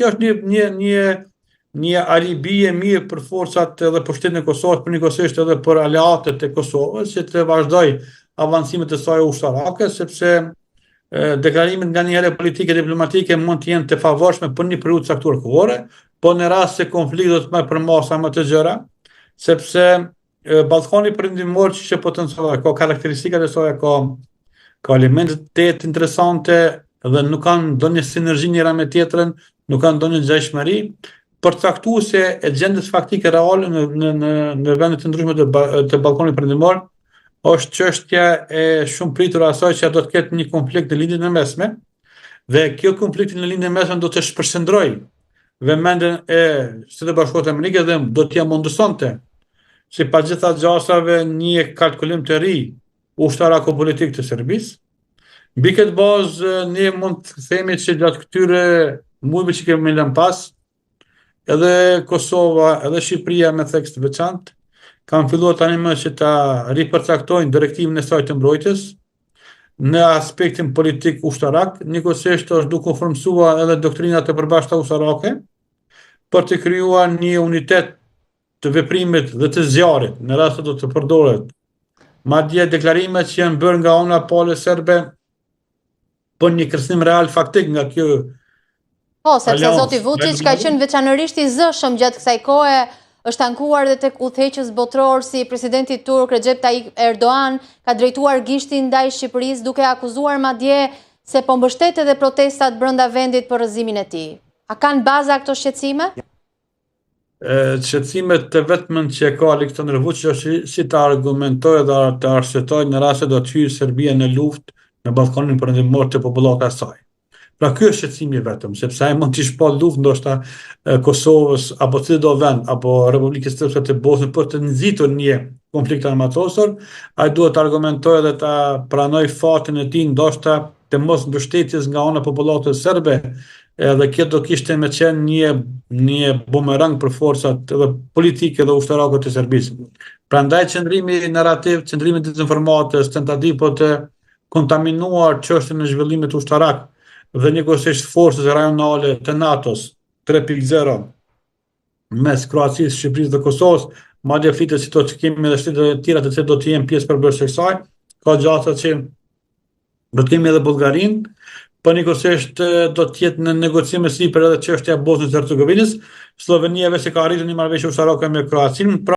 Kjo është një alibi e mirë për forcat edhe pushtetin e Kosovës, për njëkohësisht edhe për aleatët e Kosovës, që të vazhdoj avancimet e saj ushtarake, sepse deklarimet nga një herë politike diplomatike mund të jenë të favorshme për një periudhë caktuar kohore, po në rast se konflikti do të marrë për masa më të gjëra, sepse Ballkani Perëndimor që potencial ka karakteristikat e saj, ka elemente të interesante dhe nuk kanë ndonjë sinergji njëra me tjetrën, nuk kanë ndonjë ngjashmëri, përcaktuese e gjendjes faktike reale në vende të ndryshme të Ballkanit Perëndimor është çështja e shumë pritur asaj që do të ketë një konflikt në lindjen e mesme, dhe kjo konflikt në lindjen e mesme do të shpërshëndrojë vëmendjen e Shtetit Bashkuar të Amerikës dhe do t'ia mundësonte si pa gjitha gjasave një kalkulim të ri ushtarako-politik të Serbisë. Mbi këtë bazë, ne mund të themi që gjatë këtyre muajve që kemi lënë pas, edhe Kosova, edhe Shqipëria me theks të veçantë, kanë filluar tani më që ta ripërcaktojnë direktivën e saj të mbrojtjes në aspektin politik ushtarak, njëkohësisht është duke u formsuar edhe doktrinat e përbashkëta ushtarake për të krijuar një unitet të veprimit dhe të zjarrit, në rast se do të përdoret. Madje deklarimet që janë bërë nga ana pale serbe për një kërcënim real faktik nga kjo po, sepse zoti Vučić ka qenë veçanërisht i zëshëm gjatë kësaj kohe, është ankuar dhe tek udhëheqës botror si presidenti turk Recep Tayyip Erdogan, ka drejtuar gishtin ndaj Shqipërisë duke akuzuar madje se po mbështet edhe protestat brenda vendit për rrëzimin e tij. A kanë baza këto shqetësime? Shqetësimet të vetmen që ka Aleksandar Vučić është si të argumentojë dhe të arsyetojë në rast se do të hyjë Serbia në luftë në Ballkanin Perëndimor të popullat e saj. Pra ky është shqetësimi i vetëm, sepse ai mund të shpall luftë ndoshta Kosovës apo çdo vend apo Republikës Sërbëse të Bosnjës për të nxitur një konflikt armatosur, ai duhet të argumentojë dhe ta pranojë fatin e tij ndoshta të mos mbështetjes nga ana popullatës serbe, edhe kjo do kishte me qenë një bumerang për forcat edhe politike dhe ushtarake të Serbisë. Prandaj qëndrimi narrativ, qëndrimi dezinformatës, tentativë për të kontaminuar çështjen e zhvillimit ushtarak dhe njëkohësisht forcës rajonale të NATO-s 3.0 mes Kroacisë, Shqipërisë dhe Kosovës, madje flitet si do të kemi edhe shtete të tjera të cilat do të jenë pjesë përbërëse kësaj, ka gjasa që do të kemi edhe Bullgarinë, po njëkohësisht do të jetë në negocime sipër edhe çështja e Bosnjës dhe Hercegovinës, Slovenia vetë ka arritur një marrëveshje ushtarake me Kroacinë.